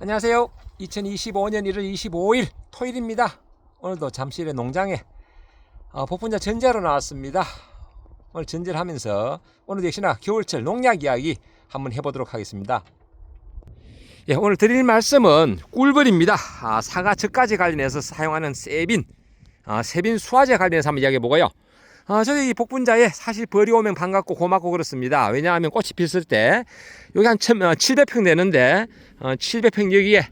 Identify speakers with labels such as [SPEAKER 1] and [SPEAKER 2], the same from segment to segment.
[SPEAKER 1] 안녕하세요. 2025년 1월 25일 토요일입니다. 오늘도 잠실의 농장에 복분자 전제하러 나왔습니다. 오늘 전제를 하면서 오늘 역시나 겨울철 농약 이야기 한번 해보도록 하겠습니다. 예, 오늘 드릴 말씀은 꿀벌입니다. 사과 젖가지 관련해서 사용하는 세빈 수화제 관련해서 한번 이야기해보고요. 저희 이 복분자에 사실 벌이 오면 반갑고 고맙고 그렇습니다. 왜냐하면 꽃이 피었을 때 여기 한 700평 되는데 700평 여기에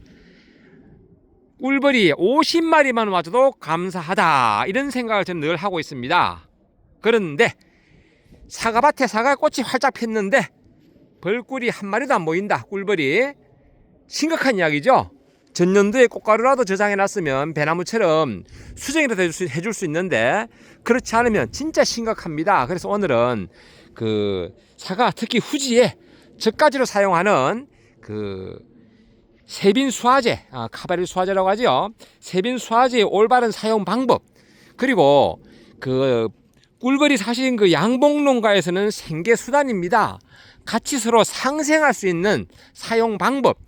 [SPEAKER 1] 꿀벌이 50마리만 와줘도 감사하다, 이런 생각을 저는 늘 하고 있습니다. 그런데 사과밭에 사과꽃이 활짝 폈는데 벌꿀이 한 마리도 안 보인다. 꿀벌이 심각한 이야기죠. 전년도에 꽃가루라도 저장해 놨으면 배나무처럼 수정이라도 해줄 수 있는데 그렇지 않으면 진짜 심각합니다. 그래서 오늘은 사과, 특히 후지에 젖가지로 사용하는 세빈 수화제, 카바릴 수화제라고 하죠. 세빈 수화제의 올바른 사용 방법, 그리고 꿀벌이 사실은 양봉농가에서는 생계 수단입니다. 같이 서로 상생할 수 있는 사용 방법,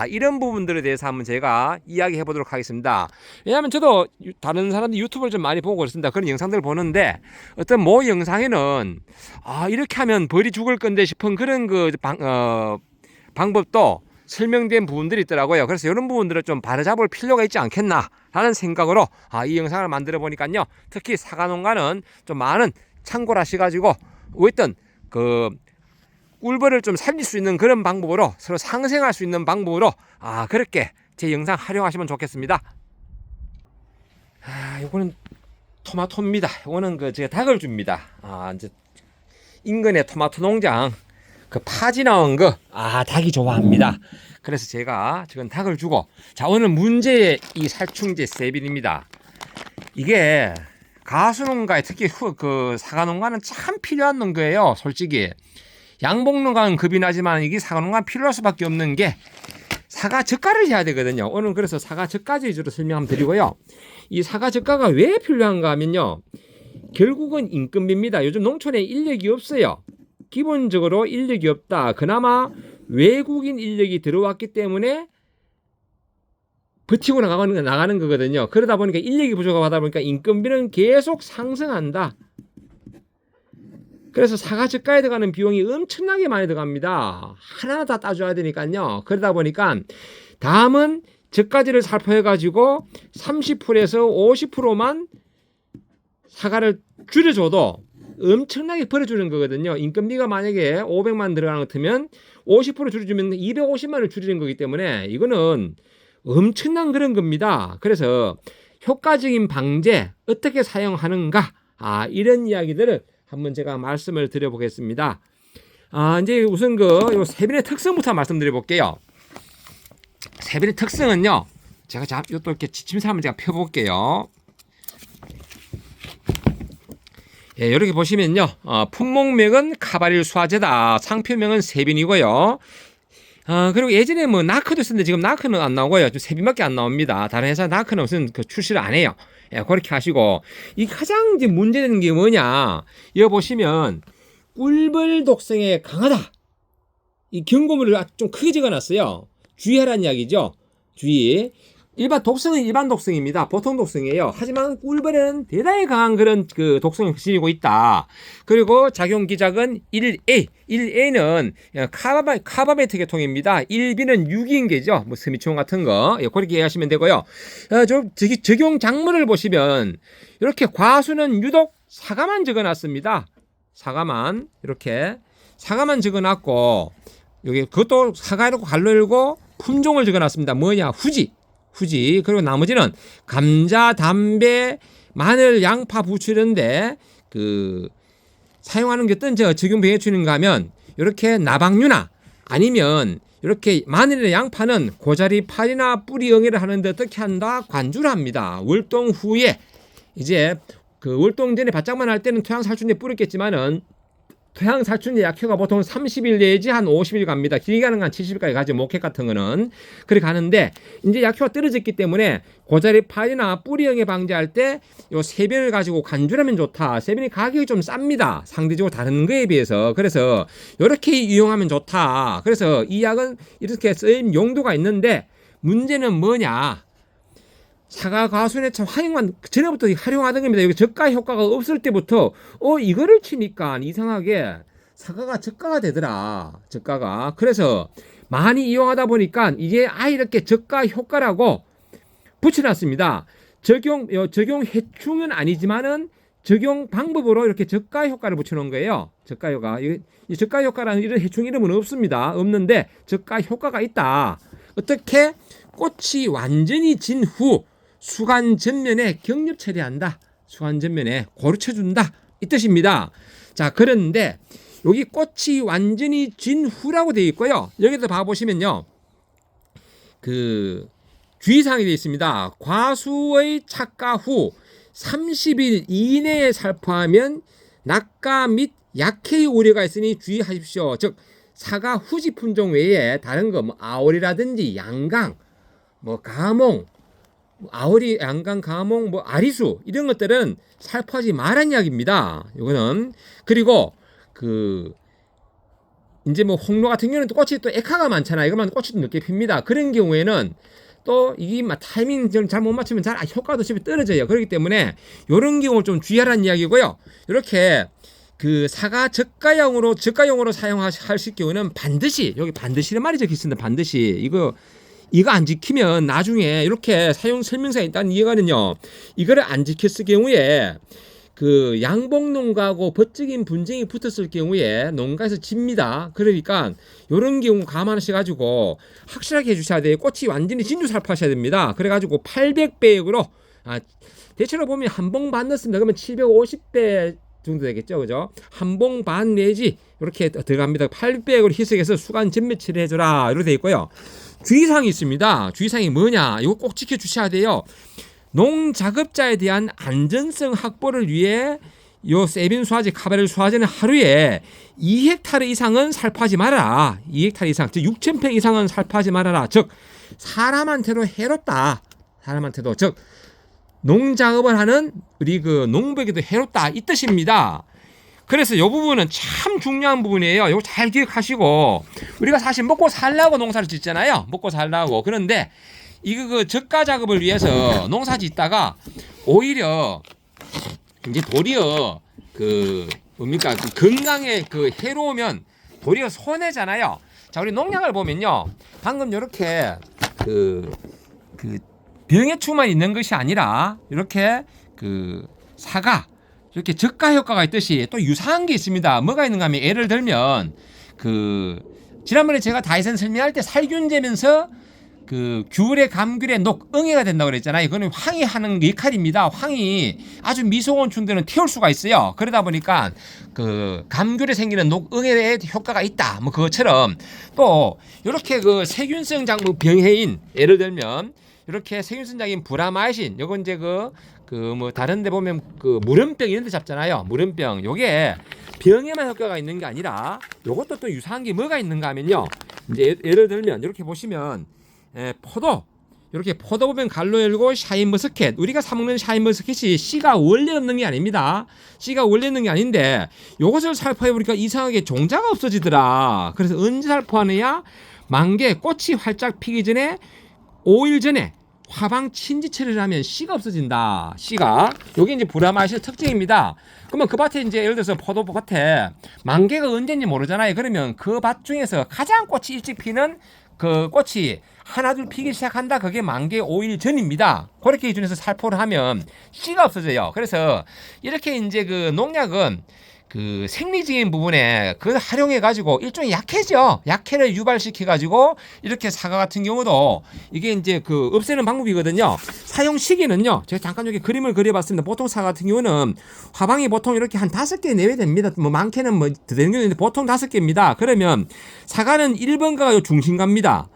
[SPEAKER 1] 이런 부분들에 대해서 한번 제가 이야기해 보도록 하겠습니다. 왜냐하면 저도 다른 사람들 유튜브를 좀 많이 보고 그렇습니다. 그런 영상들을 보는데 어떤 모 영상에는 이렇게 하면 벌이 죽을 건데 싶은 그런 방법도 설명된 부분들이 있더라고요. 그래서 이런 부분들을 좀 바로잡을 필요가 있지 않겠나 라는 생각으로 이 영상을 만들어 보니까요, 특히 사과농가는 좀 많은 참고를 하셔가지고 어떤 꿀벌을 좀 살릴 수 있는 그런 방법으로, 서로 상생할 수 있는 방법으로 그렇게 제 영상 활용하시면 좋겠습니다. 요거는 토마토입니다. 요거는 제가 닭을 줍니다. 이제 인근의 토마토 농장 파지 나온 거 닭이 좋아합니다. 그래서 제가 지금 닭을 주고, 자, 오늘 문제의 이 살충제 세빈입니다. 이게 가수농가에, 특히 사과농가는 참 필요한 농가예요. 솔직히 양봉농가는 겁이 나지만 이게 사과농가는 필요할 수밖에 없는 게 사과 젖가를 해야 되거든요. 오늘 그래서 사과 젖가지 위주로 설명 한번 드리고요. 이 사과 젖가가 왜 필요한가 하면요, 결국은 인건비입니다. 요즘 농촌에 인력이 없어요. 기본적으로 인력이 없다. 그나마 외국인 인력이 들어왔기 때문에 버티고 나가는 거거든요. 그러다 보니까 인력이 부족하다 보니까 인건비는 계속 상승한다. 그래서 사과 젖가에 들어가는 비용이 엄청나게 많이 들어갑니다. 하나 다 따줘야 되니까요. 그러다 보니까 다음은 젖가지를 살포해가지고 30%에서 50%만 사과를 줄여줘도 엄청나게 벌어주는 거거든요. 인건비가 만약에 500만 들어가는 것 같으면 50% 줄여주면 250만을 줄이는 거기 때문에 이거는 엄청난 그런 겁니다. 그래서 효과적인 방제 어떻게 사용하는가, 이런 이야기들을 한번 제가 말씀을 드려보겠습니다. 이제 우선 요 세빈의 특성부터 말씀드려 볼게요. 세빈의 특성은요, 제가 또 이렇게 지침서 한번 제가 펴볼게요. 예, 이렇게 보시면요, 품목명은 카바릴 수화제다. 상표명은 세빈이고요. 그리고 예전에 나크도 있었는데 지금 나크는 안 나오고요. 좀 세빈밖에 안 나옵니다. 다른 회사 나크는 무슨 출시를 안 해요. 예, 그렇게 하시고, 이 가장 이제 문제되는 게 뭐냐, 여기 보시면 꿀벌 독성에 강하다, 이 경고문을 좀 크게 적어놨어요. 주의하라는 이야기죠. 주의. 독성은 일반 독성입니다. 보통 독성이에요. 하지만 꿀벌에는 대단히 강한 그런 독성을 지니고 있다. 그리고 작용 기작은 1A. 1A는 카바메트 계통입니다. 1B는 유기인계죠. 스미총 같은 거. 그렇게 이해하시면 되고요. 적용 작물을 보시면 이렇게 과수는 유독 사과만 적어놨습니다. 사과만 적어놨고, 여기 그것도 사과 해놓고 갈로 열고 품종을 적어놨습니다. 뭐냐? 후지. 그리고 나머지는 감자, 담배, 마늘, 양파, 부추 이런데 사용하는 게 어떤 적용 병해충인가 하면 이렇게 나방류나 아니면 이렇게 마늘이나 양파는 고자리 팔이나 뿌리 영해를 하는데 어떻게 한다? 관주를 합니다. 월동 후에 이제 월동 전에 바짝만 할 때는 토양살충제 뿌렸겠지만은 토양살충제 약효가 보통 30일 내지 한 50일 갑니다. 길게 가는 건 70일까지 가죠. 목회 같은 거는. 그렇게 가는데, 이제 약효가 떨어졌기 때문에 고자리 파이나 뿌리형에 방지할 때 요 세변을 가지고 간주하면 좋다. 세변이 가격이 좀 쌉니다. 상대적으로 다른 거에 비해서. 그래서 이렇게 이용하면 좋다. 그래서 이 약은 이렇게 쓰임 용도가 있는데, 문제는 뭐냐? 사과 과수에 참 활용만 전에부터 활용하던 겁니다. 여기 저가 효과가 없을 때부터 이거를 치니까 이상하게 사과가 저가가 되더라. 저가가. 그래서 많이 이용하다 보니까 이게 이렇게 저가 효과라고 붙여놨습니다. 적용 해충은 아니지만은 적용 방법으로 이렇게 저가 효과를 붙여놓은 거예요. 저가 효과. 이 저가 효과라는 이런 해충 이름은 없습니다. 없는데 저가 효과가 있다. 어떻게? 꽃이 완전히 진 후 수관 전면에 격렵 처리한다. 수관 전면에 고르쳐준다. 이 뜻입니다. 자, 그런데 여기 꽃이 완전히 진 후라고 되어 있고요. 여기도 봐보시면요. 그 주의사항이 되어 있습니다. 과수의 착과 후 30일 이내에 살포하면 낙과 및 약해의 우려가 있으니 주의하십시오. 즉 사과 후지 품종 외에 다른 거 뭐 아오리라든지 양강, 뭐 가몽, 아오리, 양강, 가몽, 뭐 아리수 이런 것들은 살포하지 말란 이야기입니다. 이거는 그리고 이제 뭐 홍로 같은 경우는 또 꽃이 또 액화가 많잖아요. 이거만 꽃이 좀 늦게 핍니다. 그런 경우에는 또 이게 막 타이밍 잘 못 맞추면 잘 효과도 집에 떨어져요. 그렇기 때문에 이런 경우를 좀 주의하라는 이야기고요. 이렇게 그 사과 저가용으로 사용하실 경우는 반드시 여기 반드시란 말이 적혀 있습니다. 반드시 이거 안 지키면 나중에 이렇게 사용 설명서에 있다는 이유가는요. 이거를 안 지켰을 경우에 그 양봉 농가하고 법적인 분쟁이 붙었을 경우에 농가에서 집니다. 그러니까 이런 경우 감안하셔가지고 확실하게 해주셔야 돼요. 꽃이 완전히 진주 살포하셔야 됩니다. 그래가지고 800배액으로 대체로 보면 한 봉 반 넣습니다. 그러면 750배 정도 되겠죠, 그죠? 한 봉 반 내지 이렇게 들어갑니다. 800으로 희석해서 수관 전매 처리해줘라 이렇게 돼 있고요. 주의사항이 있습니다. 주의사항이 뭐냐? 이거 꼭 지켜주셔야 돼요. 농작업자에 대한 안전성 확보를 위해 요 세빈 수화제, 카바렐 수화제는 하루에 2헥타르 이상은 살포하지 말아라. 2헥타르 이상, 즉 6,000평 이상은 살포하지 말아라. 즉 사람한테도 해롭다. 사람한테도 즉 농작업을 하는 우리 그 농부에게도 해롭다 이 뜻입니다. 그래서 이 부분은 참 중요한 부분이에요. 이거 잘 기억하시고 우리가 사실 먹고 살라고 농사를 짓잖아요. 먹고 살라고. 그런데 이거 그 저가 작업을 위해서 농사 짓다가 오히려 이제 도리어 그 뭡니까 그 건강에 그 해로우면 도리어 손해잖아요. 자, 우리 농약을 보면요. 방금 이렇게 그 병해충만 있는 것이 아니라 이렇게 그 사과 이렇게 저가 효과가 있듯이 또 유사한 게 있습니다. 뭐가 있는가 하면 예를 들면 그 지난번에 제가 다이센 설명할 때 살균제면서 그 귤의 감귤의 녹 응애가 된다고 그랬잖아요. 이거는 황이 하는 역할입니다. 황이 아주 미소곤충들은 태울 수가 있어요. 그러다 보니까 그 감귤에 생기는 녹 응애의 효과가 있다. 뭐 그것처럼 또 이렇게 그 세균성 작물 병해인 예를 들면 이렇게 세균성 장인 브라마이신 요건 이제 뭐 다른 데 보면 그 물음병 이런 데 잡잖아요. 물음병. 요게 병에만 효과가 있는 게 아니라 요것도 또 유사한 게 뭐가 있는가 하면요. 이제 예를 들면 이렇게 보시면 포도 이렇게 포도 보면 갈로 열고 샤인머스켓 우리가 사 먹는 샤인머스켓이 씨가 원래 없는 게 아닙니다. 씨가 원래 있는 게 아닌데 요것을 살포해 보니까 이상하게 종자가 없어지더라. 그래서 언제 살포하느냐? 만개 꽃이 활짝 피기 전에 5일 전에 화방 친지 처리를 하면 씨가 없어진다. 씨가 요게 이제 브라마이신의 특징입니다. 그러면 그 밭에 이제 예를 들어서 포도밭에 만개가 언제인지 모르잖아요. 그러면 그 밭 중에서 가장 꽃이 일찍 피는 그 꽃이 하나둘 피기 시작한다. 그게 만개 5일 전입니다. 그렇게 기준에서 살포를 하면 씨가 없어져요. 그래서 이렇게 이제 그 농약은 그 생리적인 부분에 그걸 활용해 가지고 일종의 약해죠. 약해를 유발시켜 가지고 이렇게 사과 같은 경우도 이게 이제 그 없애는 방법이거든요. 사용 시기는요. 제가 잠깐 여기 그림을 그려봤습니다. 보통 사과 같은 경우는 화방이 보통 이렇게 한 5개 내외 됩니다. 뭐 많게는 뭐 더 되는 경우인데 보통 5개입니다. 그러면 사과는 1번가가 중심가입니다.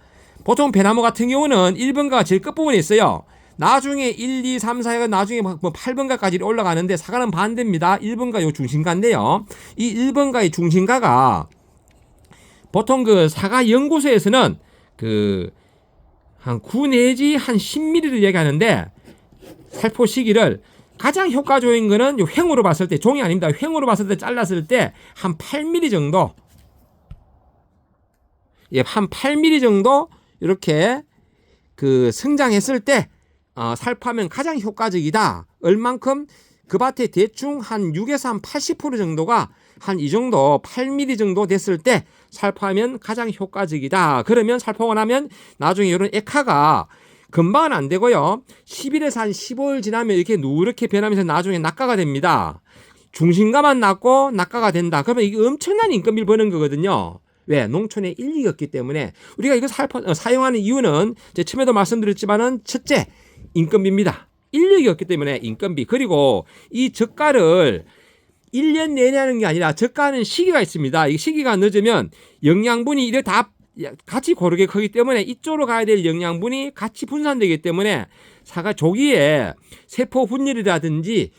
[SPEAKER 1] 보통 배나무 같은 경우는 1번가가 제일 끝부분에 있어요. 나중에 1, 2, 3, 4가 나중에 뭐 8번가까지 올라가는데 사과는 반대입니다. 1번가 요 중심가인데요. 이 1번가의 중심가가 보통 그 사과 연구소에서는 그 한 9 내지 한 10mm를 얘기하는데 살포 시기를 가장 효과적인 거는 요 횡으로 봤을 때 종이 아닙니다. 횡으로 봤을 때 잘랐을 때 한 8mm 정도 한 8mm 정도 이렇게 그 성장했을 때 살포하면 가장 효과적이다. 얼만큼? 그 밭에 대충 한 6에서 한 80% 정도가 한 이 정도 8mm 정도 됐을 때 살포하면 가장 효과적이다. 그러면 살포하고 나면 나중에 이런 액화가 금방은 안 되고요. 10일에서 한 15일 지나면 이렇게 누렇게 변하면서 나중에 낙가가 됩니다. 중심가만 났고 낙가가 된다. 그러면 이게 엄청난 인건비를 버는 거거든요. 왜? 농촌에 인력이 없기 때문에. 우리가 이거 사용하는 이유는 제 처음에도 말씀드렸지만은 첫째, 인건비입니다. 인력이 없기 때문에 인건비. 그리고 이 젓갈을 1년 내내 하는 게 아니라 젓갈은 시기가 있습니다. 이 시기가 늦으면 영양분이 이래 다 같이 고르게 크기 때문에 이쪽으로 가야 될 영양분이 같이 분산되기 때문에 사과 조기에 세포 분열이라든지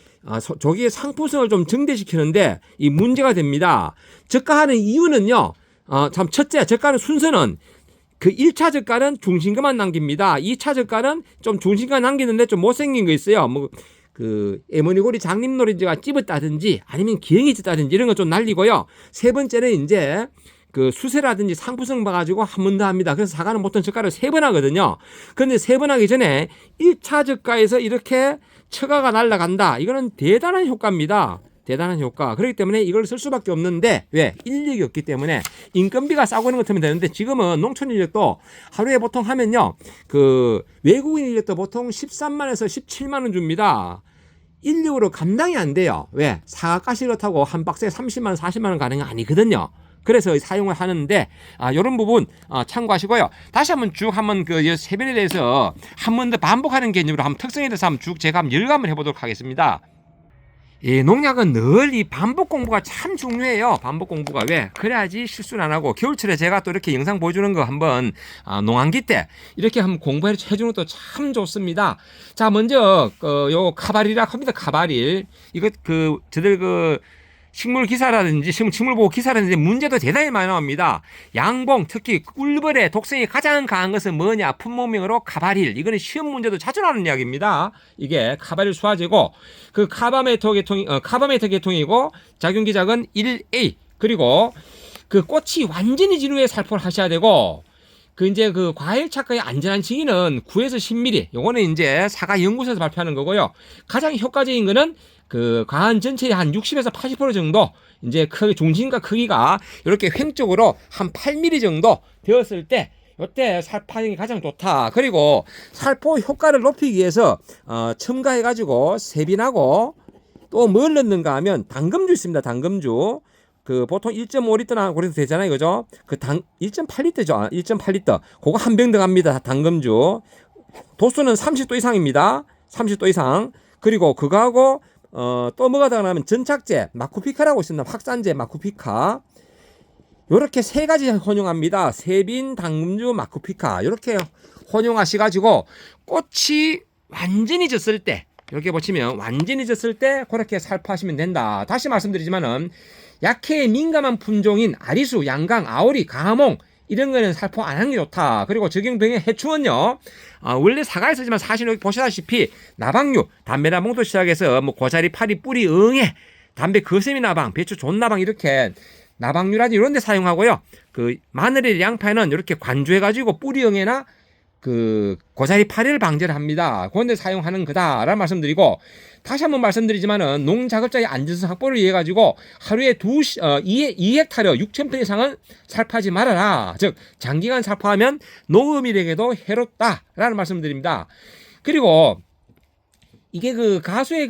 [SPEAKER 1] 조기의 상품성을 좀 증대시키는데 이 문제가 됩니다. 젓갈하는 이유는요. 참 첫째, 젓갈은 순서는 그 1차 젓갈은 중심가만 남깁니다. 2차 젓갈은 좀 중심가 남기는데 좀 못생긴 거 있어요. 뭐 그 에모니고리 장님노린지가 찝었다든지 아니면 기형이 찝다든지 이런 거 좀 날리고요. 세 번째는 이제 그 수세라든지 상품성 봐가지고 한 번 더 합니다. 그래서 사과는 보통 젓갈을 3번 하거든요. 그런데 3번 하기 전에 1차 젓갈에서 이렇게 처가가 날아간다. 이거는 대단한 효과입니다. 대단한 효과. 그렇기 때문에 이걸 쓸 수밖에 없는데 왜? 인력이 없기 때문에 인건비가 싸고 하는 것처럼 되는데 지금은 농촌 인력도 하루에 보통 하면요. 그 외국인 인력도 보통 13만에서 17만 원 줍니다. 인력으로 감당이 안 돼요. 왜? 사과가시를 타고 한 박스에 30만 원, 40만 원 가는 게 아니거든요. 그래서 사용을 하는데 이런 부분 참고하시고요. 다시 한번 쭉 한번 그 세변에 대해서 한 번 더 반복하는 개념으로 한번 특성에 대해서 한번 쭉 제가 한번 열감을 해보도록 하겠습니다. 이 농약은 늘 이 반복 공부가 참 중요해요. 반복 공부가. 왜? 그래야지 실수는 안 하고 겨울철에 제가 또 이렇게 영상 보여주는 거 한번 농한기 때 이렇게 한번 공부해 주는 것도 참 좋습니다. 자, 먼저 요 카바리라 합니다. 카바릴. 이거 저들 식물 기사라든지 식물 보호 기사라든지 문제도 대단히 많이 나옵니다. 양봉, 특히 꿀벌의 독성이 가장 강한 것은 뭐냐? 품목명으로 카바릴. 이거는 시험 문제도 자주 나오는 이야기입니다. 이게 카바릴 수화제고 그 카바메터 계통이고 작용 기작은 1A. 그리고 그 꽃이 완전히 진후에 살포를 하셔야 되고 이제 과일 착과의 안전한 층위는 9에서 10mm. 요거는 이제 사과 연구소에서 발표하는 거고요. 가장 효과적인 거는 과한 전체의 한 60에서 80% 정도 이제 중심과 크기가 이렇게 횡적으로 한 8mm 정도 되었을 때 이때 살포하는 게 가장 좋다. 그리고 살포 효과를 높이기 위해서 첨가해가지고 세빈하고 또 뭘 넣는가 하면 당금주 있습니다. 당금주. 보통 1.5리터나 그래도 되잖아요. 그죠? 1.8리터죠. 1.8리터. 그거 한 병 더 갑니다. 당금주. 도수는 30도 이상입니다. 30도 이상. 그리고 그거하고 또 뭐가 더 나면 전착제, 마쿠피카라고 있습니다. 확산제, 마쿠피카. 요렇게 세 가지 혼용합니다. 세빈, 당금주, 마쿠피카. 요렇게 혼용하셔가지고 꽃이 완전히 졌을 때 이렇게 보시면 완전히 졌을 때 그렇게 살포하시면 된다. 다시 말씀드리지만은 약해에 민감한 품종인 아리수, 양강, 아오리, 강화몽 이런 거는 살포 안 하는 게 좋다. 그리고 적용병의 해충은요. 원래 사과에 쓰지만 사실 여기 보시다시피 나방류, 담배나방도 시작해서 뭐 고사리, 파리, 뿌리, 응애, 담배 거세미 나방, 배추 존나방 이렇게 나방류라든지 이런 데 사용하고요. 마늘의 양파에는 이렇게 관주해가지고 뿌리 응애나 고사리 파리를 방제를 합니다. 그런데 사용하는 거다라는 말씀드리고 다시 한번 말씀드리지만은 농작업자의 안전성 확보를 위해 가지고 하루에 2헥타르 6,000평 이상은 살포하지 말아라. 즉 장기간 살포하면 농업인에게도 해롭다라는 말씀드립니다. 그리고 이게 가수의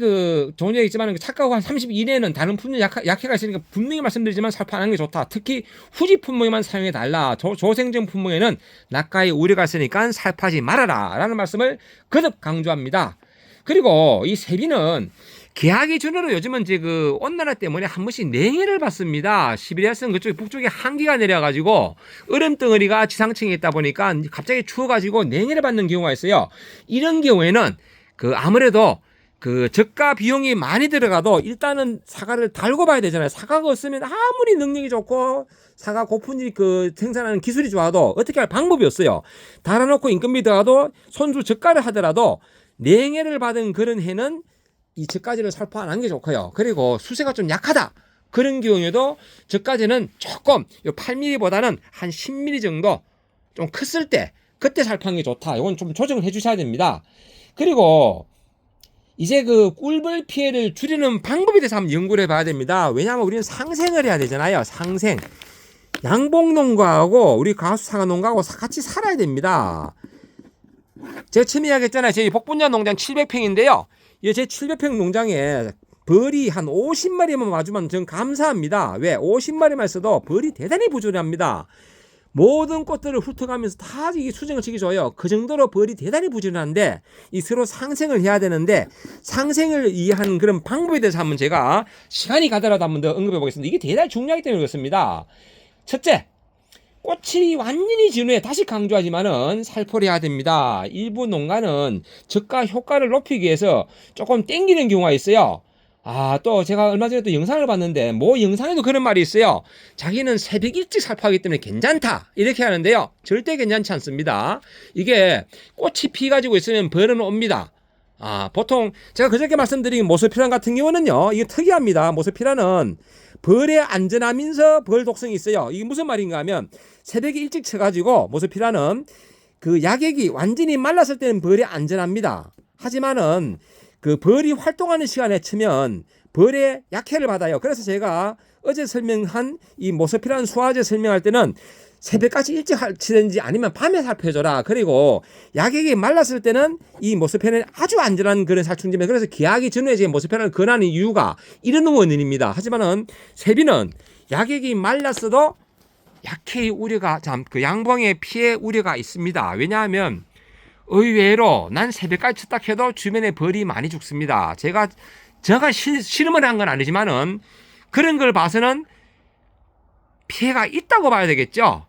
[SPEAKER 1] 좋은 얘기 있지만 착각하고 한 30 이내에는 다른 품종 약해가 있으니까 분명히 말씀드리지만 살포 안 하는 게 좋다. 특히 후지 품목에만 사용해 달라. 조생정 품목에는 낙가의 우려가 있으니까 살포하지 말아라 라는 말씀을 거듭 강조합니다. 그리고 이 세비는 개학기 전으로 요즘은 이제 온난화 때문에 한 번씩 냉해를 받습니다. 시베리아성 그쪽 북쪽에 한기가 내려가지고 얼음 덩어리가 지상층에 있다 보니까 갑자기 추워가지고 냉해를 받는 경우가 있어요. 이런 경우에는 아무래도 저가 비용이 많이 들어가도 일단은 사과를 달고 봐야 되잖아요. 사과가 없으면 아무리 능력이 좋고 사과 고품질 생산하는 기술이 좋아도 어떻게 할 방법이 없어요. 달아놓고 인건비 들어가도 손수 저가를 하더라도 냉해를 받은 그런 해는 이 젓가지를 살포 안 하는 게 좋고요. 그리고 수세가 좀 약하다. 그런 경우에도 젓가지는 조금 8mm보다는 한 10mm 정도 좀 컸을 때 그때 살포하는 게 좋다. 이건 좀 조정을 해주셔야 됩니다. 그리고 이제 그 꿀벌 피해를 줄이는 방법에 대해서 한번 연구를 해봐야 됩니다. 왜냐하면 우리는 상생을 해야 되잖아요. 상생. 양봉농가하고 우리 가수사과농가하고 같이 살아야 됩니다. 제가 처음에 이야기했잖아요. 저희 복분자 농장 700평인데요. 제 700평 농장에 벌이 한 50마리만 와주면 전 감사합니다. 왜? 50마리만 있어도 벌이 대단히 부지런합니다. 모든 꽃들을 훑어가면서 다 이게 수정을 치기 좋아요. 그 정도로 벌이 대단히 부지런한데 이 서로 상생을 해야 되는데 상생을 이해하는 그런 방법에 대해서 한번 제가 시간이 가더라도 한번 더 언급해 보겠습니다. 이게 대단히 중요하기 때문에 그렇습니다. 첫째, 꽃이 완전히 진후에 다시 강조하지만은 살포를 해야 됩니다. 일부 농가는 저가 효과를 높이기 위해서 조금 땡기는 경우가 있어요. 또 제가 얼마 전에 또 영상을 봤는데 뭐 영상에도 그런 말이 있어요. 자기는 새벽 일찍 살포하기 때문에 괜찮다 이렇게 하는데요. 절대 괜찮지 않습니다. 이게 꽃이 피가지고 있으면 벌은 옵니다. 보통 제가 그저께 말씀드린 모스피란 같은 경우는요, 이게 특이합니다. 모스피란은 벌에 안전하면서 벌 독성이 있어요. 이게 무슨 말인가 하면 새벽에 일찍 쳐가지고 모스피란은 그 약액이 완전히 말랐을 때는 벌이 안전합니다. 하지만은 그 벌이 활동하는 시간에 치면 벌의 약해를 받아요. 그래서 제가 어제 설명한 이 모스피란 수화제 설명할 때는 새벽까지 일찍 치든지 아니면 밤에 살펴줘라. 그리고 약액이 말랐을 때는 이 모스피란은 아주 안전한 그런 살충제입니다. 그래서 기하기 전에 지금 모스피란을 권하는 이유가 이런 원인입니다. 하지만은 세비는 약액이 말랐어도 약해의 우려가 그 양봉의 피해 우려가 있습니다. 왜냐하면 의외로 난 새벽까지 쳤다 해도 주변에 벌이 많이 죽습니다. 제가 실험을 한 건 아니지만은 그런 걸 봐서는 피해가 있다고 봐야 되겠죠.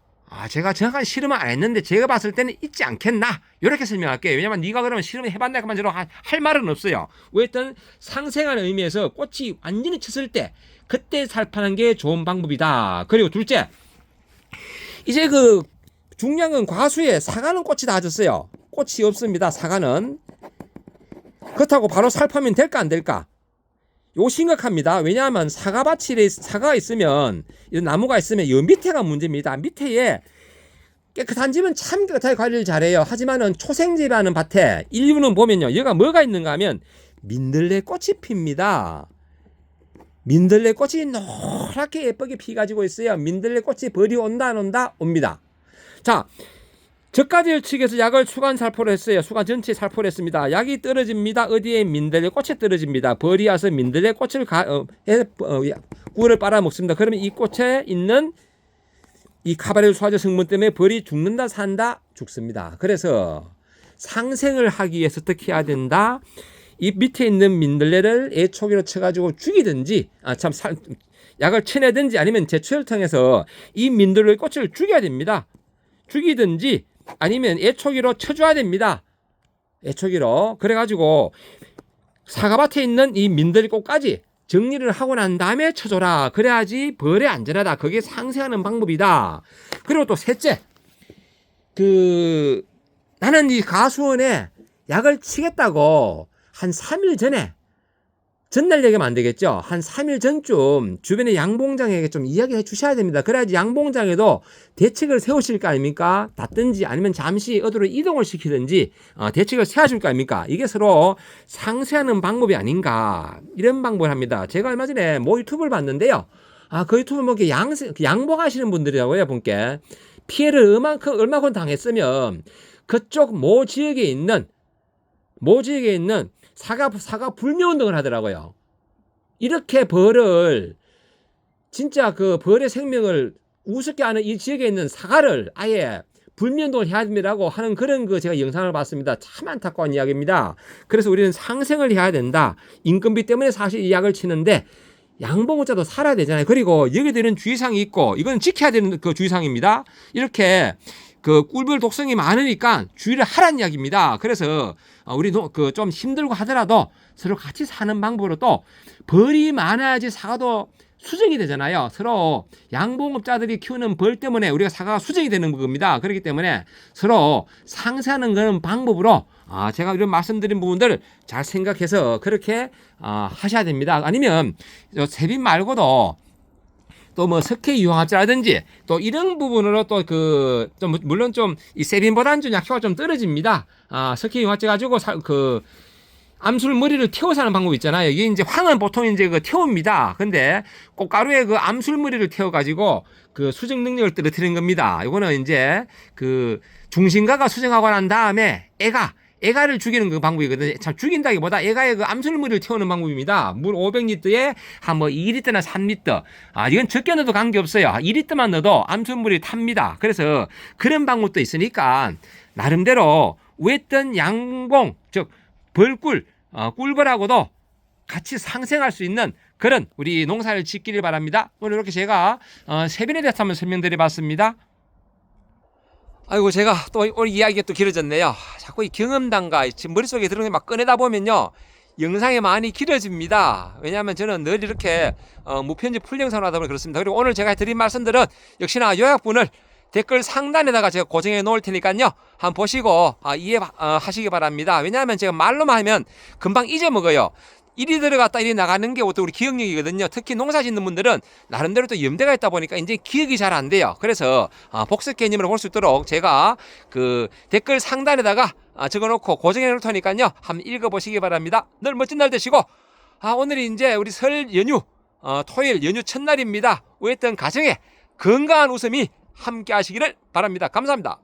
[SPEAKER 1] 제가 정확한 실험은 안 했는데 제가 봤을 때는 있지 않겠나 이렇게 설명할게요. 왜냐면 네가 그러면 실험을 해봤나 그만저로 할 말은 없어요. 어쨌든 상생하는 의미에서 꽃이 완전히 쳤을 때 그때 살파는 게 좋은 방법이다. 그리고 둘째, 이제 그 중요한 건 과수에 사과는 꽃이 다 졌어요. 꽃이 없습니다. 사과는. 그렇다고 바로 살파면 될까 안 될까? 요 심각합니다. 왜냐하면 사과밭에 사과가 있으면 이런 나무가 있으면 요 밑에가 문제입니다. 밑에에 깨끗한 집은 참 깨끗하게 관리를 잘해요. 하지만은 초생지라는 밭에 일부는 보면요, 여기가 뭐가 있는가 하면 민들레 꽃이 핍니다. 민들레 꽃이 노랗게 예쁘게 피가지고 있어요. 민들레 꽃이 벌이 온다 안 온다? 옵니다. 자, 저가지를 측에서 약을 수간 살포를 했어요. 수간 전체에 살포를 했습니다. 약이 떨어집니다. 어디에? 민들레 꽃에 떨어집니다. 벌이 와서 민들레 꽃을 꿀을 빨아먹습니다. 그러면 이 꽃에 있는 이 카바렐 수화제 성분 때문에 벌이 죽는다 산다 죽습니다. 그래서 상생을 하기 위해서 어떻게 해야 된다? 이 밑에 있는 민들레를 애초기로 쳐가지고 죽이든지 약을 쳐내든지 아니면 제초를 통해서 이 민들레 꽃을 죽여야 됩니다. 죽이든지 아니면 애초기로 쳐줘야 됩니다. 애초기로. 그래가지고 사과밭에 있는 이 민들레 꽃까지 정리를 하고 난 다음에 쳐줘라. 그래야지 벌에 안전하다. 그게 상생하는 방법이다. 그리고 또 셋째, 나는 이 가수원에 약을 치겠다고 한 3일 전에, 전날 얘기하면 안 되겠죠. 한 3일 전쯤 주변의 양봉장에게 좀 이야기해 주셔야 됩니다. 그래야지 양봉장에도 대책을 세우실 거 아닙니까? 닫든지 아니면 잠시 어디로 이동을 시키든지 대책을 세워줄 거 아닙니까? 이게 서로 상쇄하는 방법이 아닌가, 이런 방법을 합니다. 제가 얼마 전에 모 유튜브를 봤는데요. 그 유튜브 뭐 양봉하시는 분들이라고요. 본게 피해를 얼마큼 당했으면 그쪽 모 지역에 있는 사과 불매운동을 하더라고요. 이렇게 벌을, 진짜 그 벌의 생명을 우습게 하는 이 지역에 있는 사과를 아예 불매운동을 해야 됩니다라고 하는 그런 제가 영상을 봤습니다. 참 안타까운 이야기입니다. 그래서 우리는 상생을 해야 된다. 인건비 때문에 사실 이 약을 치는데 양봉자도 살아야 되잖아요. 그리고 여기에 되는 주의사항이 있고, 이건 지켜야 되는 그 주의사항입니다. 이렇게 꿀벌 독성이 많으니까 주의를 하라는 이야기입니다. 그래서 우리도 좀 힘들고 하더라도 서로 같이 사는 방법으로, 또 벌이 많아야지 사과도 수정이 되잖아요. 서로 양봉업자들이 키우는 벌 때문에 우리가 사과가 수정이 되는 겁니다. 그렇기 때문에 서로 상쇄하는 그런 방법으로 제가 이런 말씀드린 부분들을 잘 생각해서 그렇게 하셔야 됩니다. 아니면 세빈 말고도 또 뭐 석회 유황합제라든지 또 이런 부분으로 또 좀 물론 좀 이 세빈보다는 좀 약효가 좀 떨어집니다. 석회 유황합제 가지고 암술 머리를 태워서 하는 방법 있잖아요. 이게 이제 황은 보통 이제 태웁니다. 근데 꽃가루에 암술 머리를 태워가지고 수정 능력을 떨어뜨리는 겁니다. 이거는 이제 중심가가 수정하고 난 다음에 애가를 죽이는 방법이거든요. 참 죽인다기보다 애가의 암술물을 태우는 방법입니다. 물 500리터에 한 2리터나 3리터. 이건 적게 넣어도 관계없어요. 2리터만 넣어도 암술물이 탑니다. 그래서 그런 방법도 있으니까 나름대로 웻던 양봉, 즉 벌꿀, 꿀벌하고도 같이 상생할 수 있는 그런 우리 농사를 짓기를 바랍니다. 오늘 이렇게 제가 세빈에 대해서 한번 설명드려봤습니다. 아이고 제가 또 오늘 이야기가 또 길어졌네요. 자꾸 이 경험담과 지금 머릿속에 들어오는 게 막 꺼내다 보면요 영상이 많이 길어집니다. 왜냐하면 저는 늘 이렇게 무편집 풀영상을 하다 보니 그렇습니다. 그리고 오늘 제가 드린 말씀들은 역시나 요약분을 댓글 상단에다가 제가 고정해 놓을 테니까요 한번 보시고 이해하시기 바랍니다. 왜냐하면 제가 말로만 하면 금방 잊어먹어요. 일이 들어갔다 일이 나가는 게 또 우리 기억력이거든요. 특히 농사 짓는 분들은 나름대로 또 염대가 있다 보니까 이제 기억이 잘 안 돼요. 그래서 복습 개념으로 볼 수 있도록 제가 댓글 상단에다가 적어놓고 고정해 놓을 테니까요 한번 읽어보시기 바랍니다. 늘 멋진 날 되시고 오늘이 이제 우리 설 연휴 토요일 연휴 첫날입니다. 우했던 가정에 건강한 웃음이 함께 하시기를 바랍니다. 감사합니다.